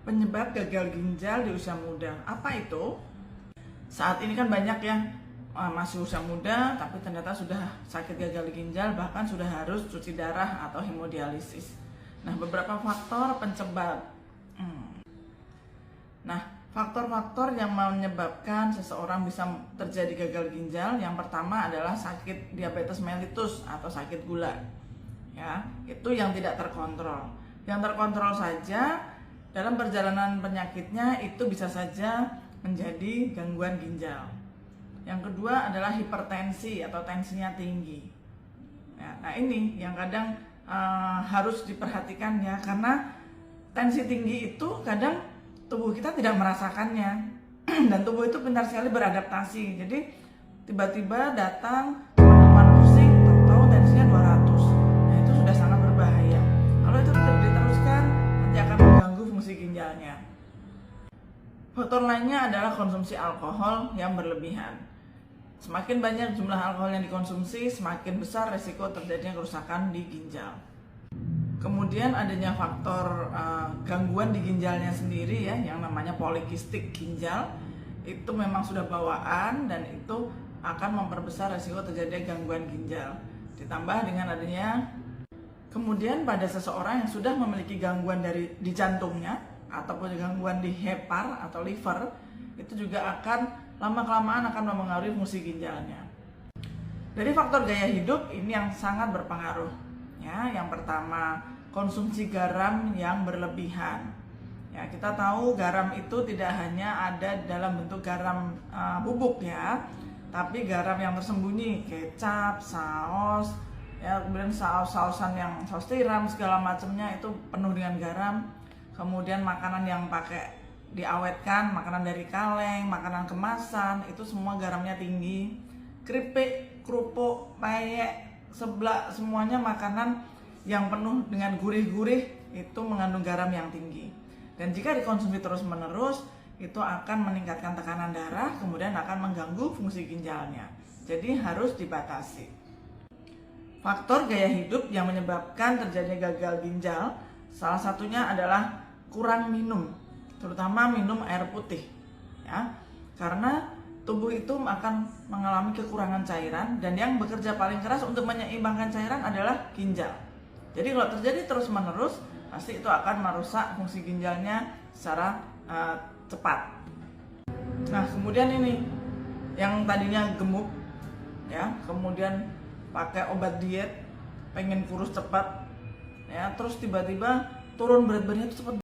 Penyebab gagal ginjal di usia muda. Apa itu? Saat ini kan banyak ya masih usia muda tapi ternyata sudah sakit gagal ginjal, bahkan sudah harus cuci darah atau hemodialisis. Nah, beberapa faktor penyebab. Nah, faktor-faktor yang menyebabkan seseorang bisa terjadi gagal ginjal, yang pertama adalah sakit diabetes mellitus atau sakit gula. Ya, itu yang tidak terkontrol. Yang terkontrol saja dalam perjalanan penyakitnya itu bisa saja menjadi gangguan ginjal. Yang kedua adalah hipertensi atau tensinya tinggi. Ya, nah ini yang kadang harus diperhatikan ya, karena tensi tinggi itu kadang tubuh kita tidak merasakannya dan tubuh itu pintar sekali beradaptasi. Jadi tiba-tiba datang teman-teman pusing, tahu tensinya 200. Nah itu sudah sangat berbahaya. Kalau itu tidak diteruskan nanti akan mengganggu fungsi ginjalnya. Faktor lainnya adalah konsumsi alkohol yang berlebihan. Semakin banyak jumlah alkohol yang dikonsumsi, semakin besar resiko terjadinya kerusakan di ginjal. Kemudian adanya faktor gangguan di ginjalnya sendiri ya, yang namanya polikistik ginjal. Itu memang sudah bawaan dan itu akan memperbesar resiko terjadinya gangguan ginjal. Ditambah dengan adanya kemudian pada seseorang yang sudah memiliki gangguan di jantungnya ataupun gangguan di hepar atau liver, itu juga akan lama-kelamaan akan mempengaruhi fungsi ginjalnya. Dari faktor gaya hidup ini yang sangat berpengaruh. Ya, yang pertama konsumsi garam yang berlebihan. Ya, kita tahu garam itu tidak hanya ada dalam bentuk garam bubuk ya, tapi garam yang tersembunyi, kecap, saus, ya kemudian saus-sausan yang saus tiram segala macamnya itu penuh dengan garam. Kemudian makanan yang pakai diawetkan, makanan dari kaleng, makanan kemasan, itu semua garamnya tinggi. Keripik, kerupuk, peyek, seblak, semuanya makanan yang penuh dengan gurih-gurih itu mengandung garam yang tinggi. Dan jika dikonsumsi terus-menerus, itu akan meningkatkan tekanan darah, kemudian akan mengganggu fungsi ginjalnya. Jadi harus dibatasi. Faktor gaya hidup yang menyebabkan terjadinya gagal ginjal, salah satunya adalah kurang minum, terutama minum air putih ya, karena tubuh itu akan mengalami kekurangan cairan dan yang bekerja paling keras untuk menyeimbangkan cairan adalah ginjal. Jadi kalau terjadi terus-menerus pasti itu akan merusak fungsi ginjalnya secara cepat. Nah, kemudian ini yang tadinya gemuk ya, kemudian pakai obat diet, pengen kurus cepat ya, terus tiba-tiba turun berat badannya itu cepat